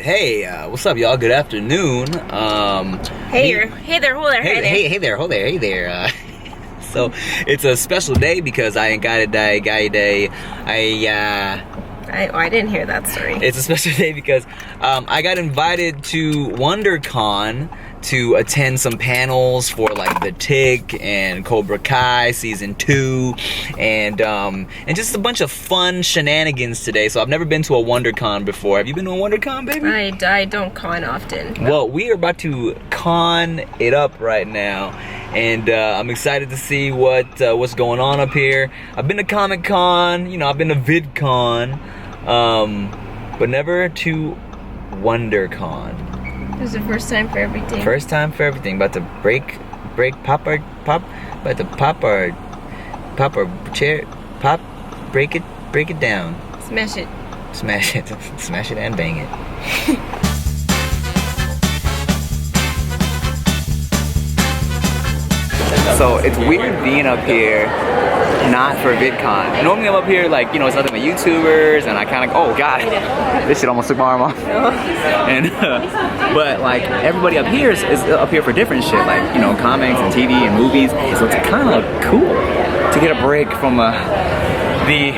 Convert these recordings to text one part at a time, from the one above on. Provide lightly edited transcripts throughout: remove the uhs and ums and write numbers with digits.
Hey, what's up, y'all? Good afternoon. Hey there, hold there. Hey there. So it's a special day because I ain't got a day. I didn't hear that story. It's a special day because I got invited to Wondercon to attend some panels for like The Tick and Cobra Kai season 2 and just a bunch of fun shenanigans today. So I've never been to a Wondercon before. Have you been to a Wondercon, baby? I don't con often. No. Well, we are about to con it up right now, and I'm excited to see what's going on up here. I've been to Comic Con, I've been to VidCon, but never to Wondercon. It was the first time for everything. First time for everything. About to pop our chair, break it down. Smash it and bang it. So it's weird being up here, not for VidCon. Normally I'm up here like, it's nothing but YouTubers, and I kind of, oh god, this shit almost took my arm off. And but like everybody up here is up here for different shit, like comics and TV and movies. So it's kind of cool to get a break from the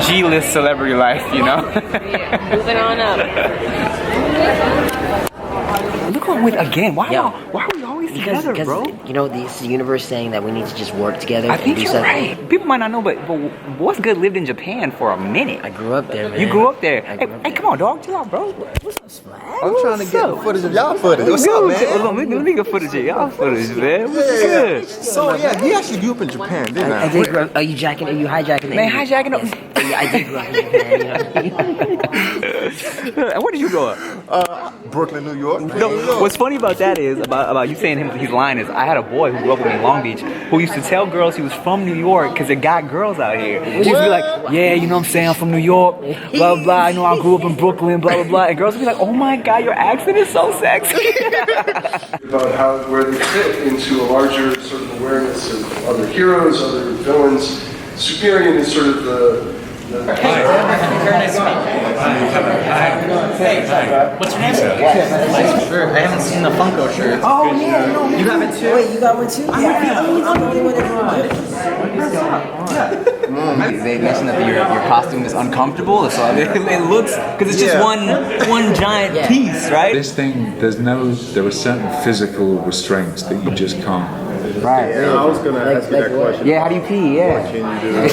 G-list celebrity life, Moving on up. Look what I'm with again. Why are we always together, bro? This universe saying that we need to just work together I and think do you're something. right. People might not know, but what's good lived in Japan for a minute. I grew up there, man. You grew up there. Hey, come on, dog. Chill out, bro. What's up, Swag? I'm trying to get footage of y'all footage. What's up, man? Let me get footage of y'all footage, man. What's good? So, yeah, he actually grew up in Japan, didn't I? I did grow up. Are you hijacking it? Man, hijacking yes. Yeah, I did grow up in Japan, Where did you grow up? Brooklyn, New York. No, what's funny about that is, about you saying he's lying, is I had a boy who grew up with me in Long Beach who used to tell girls he was from New York because they got girls out here. He used to be like, yeah, you know what I'm saying, I'm from New York, blah, blah, I know I grew up in Brooklyn, blah, blah, blah. And girls would be like, oh my god, your accent is so sexy. About where they fit into a larger sort of awareness of other heroes, other villains. Superior is sort of the Very nice to meet you. What's your name? Sure. I haven't seen the Funko shirt. Oh, yeah, no. You have it too? Wait, you got one too? I'm the only one that They mentioned that your costume is uncomfortable, so it looks, because it's just one giant piece, right? This thing, there are certain physical restraints that you just can't. Right. Yeah, I was going to ask you that question. Yeah, how do you pee? Yeah. What can you do?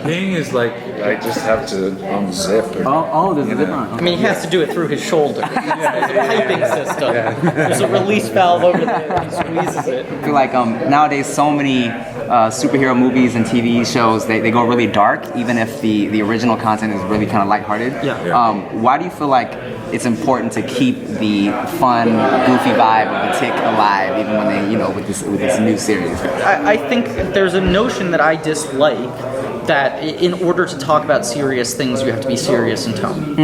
Peeing is like, I just have to unzip. There's a zip on. I mean, he has to do it through his shoulder. There's a piping system. There's a release valve over there. He squeezes it. I feel like nowadays so many superhero movies and TV shows, they go really dark, even if the original content is really kind of lighthearted. Yeah. Why do you feel like it's important to keep the fun, goofy vibe of The Tick alive, even when they, with this new series? I think there's a notion that I dislike, that in order to talk about serious things, you have to be serious in tone.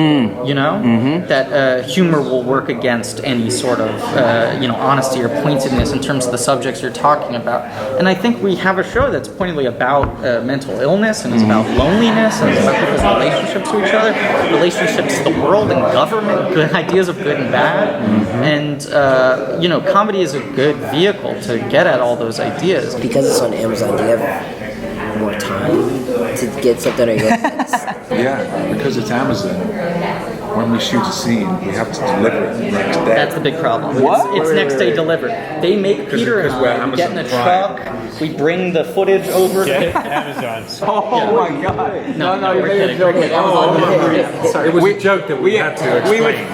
That humor will work against any sort of honesty or pointedness in terms of the subjects you're talking about. And I think we have a show that's pointedly about mental illness, and it's about loneliness, and it's about people's relationships to each other, relationships to the world and government, good ideas of good and bad. And comedy is a good vehicle to get at all those ideas. Because it's on Amazon, do you have more time to get something on your hands? Yeah, because it's Amazon. When we shoot a scene, we have to deliver it the next day. That's the big problem. What? It's next day delivered. They make Peter and I get in a truck. We bring the footage over to Amazon. Oh my god. No, you're kidding. Sorry, it was a joke that we had to explain.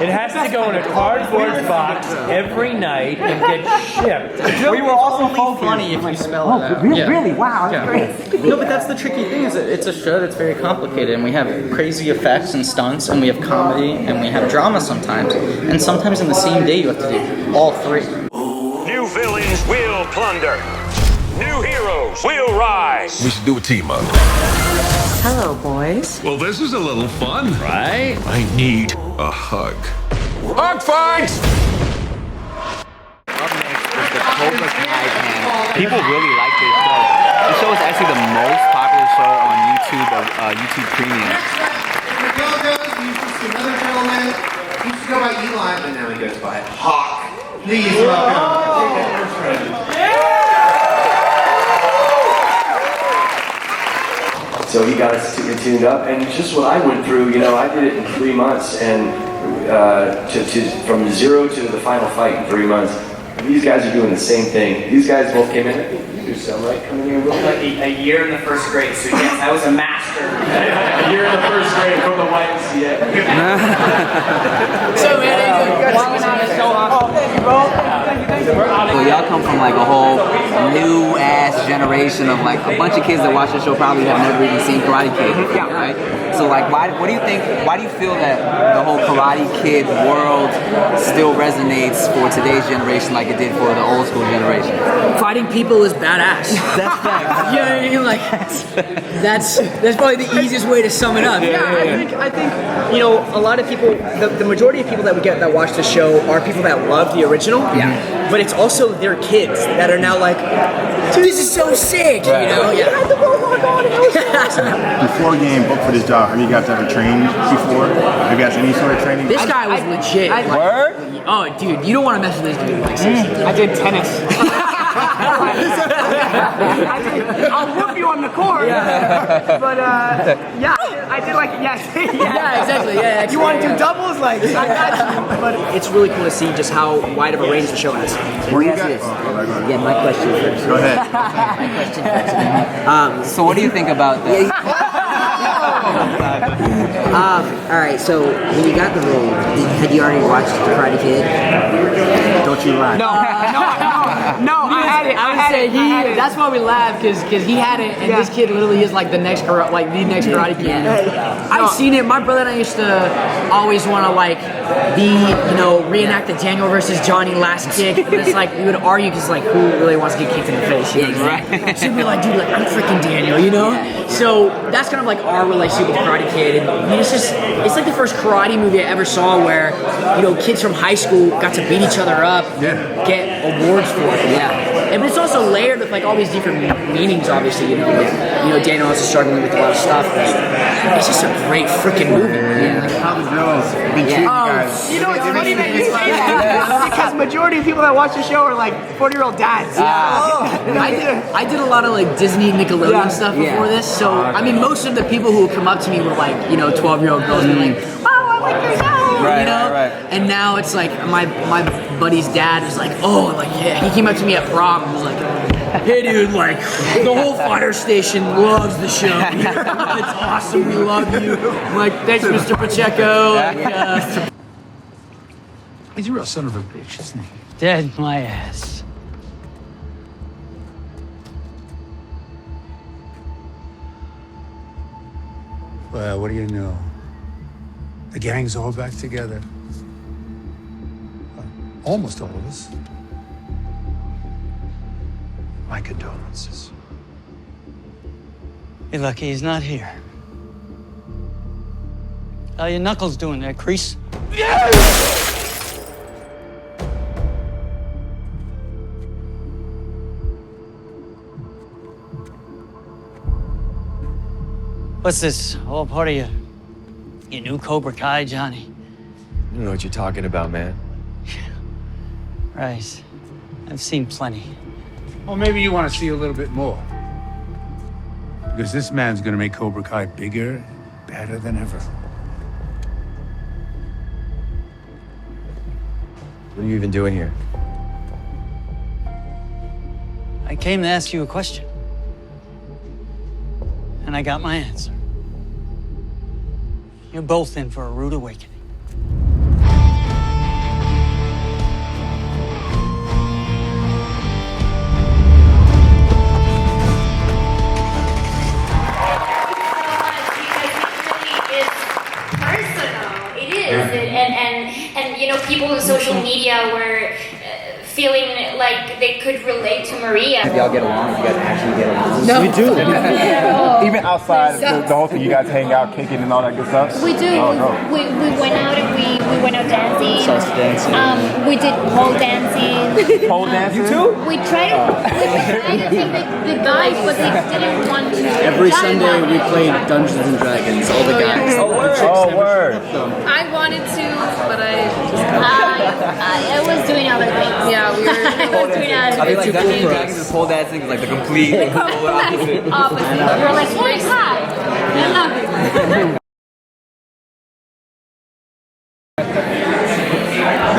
It has to go in a cardboard box every night and get shipped. We were also funny if you spell it out. Really? Wow, that's great. No, but that's the tricky thing, is that it's a show that's very complicated, and we have crazy effects and stunts, and we have comedy, and we have drama sometimes. And sometimes in the same day you have to do all three. New villains will plunder. New heroes will rise. We should do a team up. Hello, boys. Well, this is a little fun, right? I need a hug. Hug fight! Up next is the Cobra Kai panel. People really like this show. This show is actually the most popular show on YouTube YouTube Premium. Miguel goes, he used to see another gentleman. He used to go by Eli, but now he goes by Hawk. Please welcome. So he got us tuned up, and just what I went through, you know, I did it in 3 months, and from zero to the final fight in 3 months. These guys are doing the same thing. These guys both came in. You do some right coming in real like a year in the first grade. So yes, I was a master. A year in the first grade from the YMCA. So man, So y'all come from like a whole new ass generation of like a bunch of kids that watch the show probably have never even seen Karate Kid, right? So like, why do you feel that the whole Karate Kid world still resonates for today's generation like it did for the old school generation? Fighting people is badass. That's fact. You know what I mean? Like that's probably the easiest way to sum it up. I think you know a lot of people. The majority of people that watch the show are people that love the original. Yeah. But it's also their kids that are now like, this is so sick. You know? Yeah. Before getting booked for this job, have you guys ever trained before? Have you guys any sort of training? This guy was legit. Word? Oh, dude, you don't want to mess with this dude. Like, seriously. I did tennis. I'll whoop you on the court. But yeah, I did like yeah, exactly. Yeah, you want to do doubles? Like I got you. But it's really cool to see just how wide of a range the show has. Let me ask you this. Yeah, my question first. Go ahead. My question first. So what do you think about that? All right. So when you got the role, had you already watched The Karate Kid? Don't you lie. No, I had it. I would say that's why we laugh because he had it, and this kid literally is like the next Karate Kid. You know? I've seen it. My brother and I used to always want to reenact the Daniel versus Johnny last kick. And it's like we would argue because like who really wants to get kicked in the face? You know? Right. So we'd be like, dude, like I'm freaking Daniel, you know? So that's kind of like our relationship with the Karate Kid. And I mean, it's like the first karate movie I ever saw where kids from high school got to beat each other up, get awards for it. Yeah. But it's also layered with like all these different meanings, obviously. Daniel also struggling with a lot of stuff. But it's just a great freaking movie. Yeah. How the girls been treating you guys? You know, it's funny that you say that because majority of people that watch the show are like 40-year-old dads. I did a lot of like Disney, Nickelodeon stuff before this. So I mean, most of the people who would come up to me were like 12-year-old girls and like, oh, I like your show. Right, you know? right. And now it's like my buddy's dad was like, oh, like yeah. He came up to me at prom and was like, hey dude, like the whole fire station loves the show. It's awesome. We love you. I'm like, thanks, Mr. Pacheco. He's a real son of a bitch, isn't he? Dead my ass. Well, what do you know? The gang's all back together. Almost all of us. My condolences. You're lucky he's not here. How your knuckles doing there, Crease? What's this? All part of your new Cobra Kai, Johnny? I don't know what you're talking about, man. Right. I've seen plenty. Well, maybe you want to see a little bit more. Because this man's gonna make Cobra Kai bigger, better than ever. What are you even doing here? I came to ask you a question. And I got my answer. You're both in for a rude awakening. And people in social media were feeling like they they could relate to Maria. If y'all get along, if you guys actually get along. No. We do. Even outside of the whole thing, you guys hang out, kicking, and all that good stuff. We do. Oh, no. We went out and we went out dancing. Sauce dancing. We did pole dancing. Pole dancing? You too? We tried to take the guys, but they didn't want to. Every Sunday we played Dungeons and Dragons, all the guys. Oh, word. I wanted to, but I was doing other things. Yeah, we were. I was doing other I feel things. like Dungeons and Dragons is pole dancing is like the complete polar opposite. We were like, hey, hi. I love you.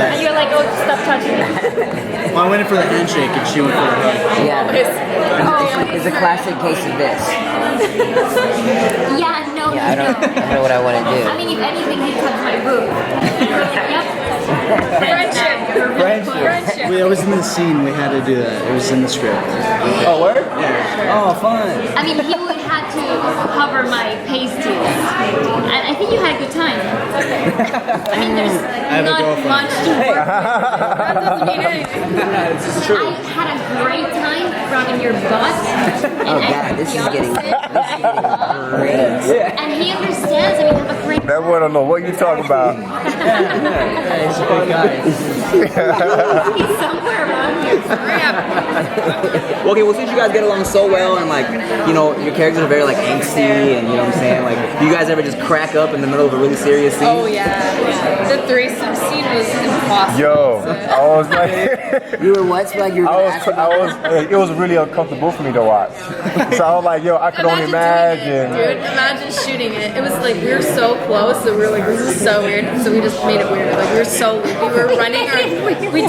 And you're like, oh, stop touching me. Well, I went in for the handshake and she went for the hug. Yeah. It's a classic case of this. Yeah, no. Yeah, I don't know what I want to do. I mean, if anything, he touched my boob. We're like, yep. Friendship. It was in the scene, we had to do that. It was in the script. Oh, word? Yeah. Oh, fun. I mean, he would have to cover my pasties. And I think you had a good time. I mean, there's not much to work with. That doesn't mean anything. I had a great time rubbing your butt. Oh, God, this is getting great. And he understands. I mean, you have a great. That boy don't know what you talking about. He's a good guy. He's somewhere around here. Okay, well, since you guys get along so well and like, you know, your characters are very like angsty and you know what I'm saying, like, do you guys ever just crack up in the middle of a really serious scene? Oh yeah. The threesome scene was impossible. Yo, I was like, You were what? Like you were it was really uncomfortable for me to watch. So I was like, yo, I could only imagine. Dude, imagine shooting it. It was like we were so close that we were like, this is so weird. So we just made it weird. Like we were so loopy. We were running our. We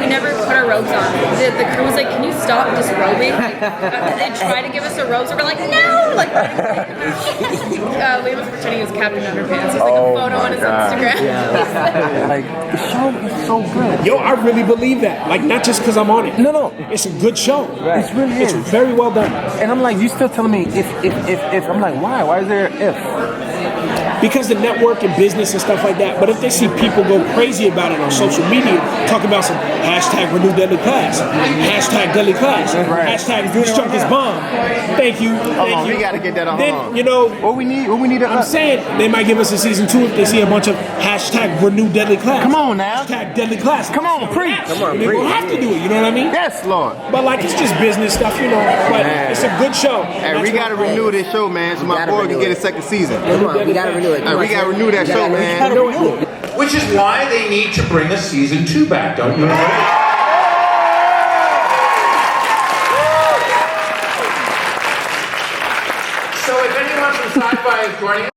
never put our robes on. The crew was like, can you stop disrobing? They tried to give us our robes. We were like, no. Like, Liam was pretending he was Captain Underpants. There's like a photo on his Instagram. Like, the show is so good. Yo, I really believe that. Like, not just because I'm on it. No. It's a good show. Right. It's really It's very well done. And I'm like, you still telling me if. I'm like, why? Why is there if? Because the network and business and stuff like that. But if they see people go crazy about it on social media, talk about some hashtag renew deadly class, hashtag deadly class, hashtag this junk is bomb. Thank you. Thank you. We gotta get that on. Then, you know, what we need. I'm saying they might give us a season 2 if they see a bunch of hashtag renew deadly class. Come on now. Hashtag deadly class. Come on, preach. Come on, preach. We'll have to do it. You know what I mean? Yes, Lord. But like it's just business stuff, you know. But it's a good show. Hey, we gotta renew this show, man, so my boy can get a second season. Come on, we gotta renew it. Hey, we gotta renew that show, man. Which is why they need to bring a season 2 back, don't you know? So if anyone from Sci-Fi is joining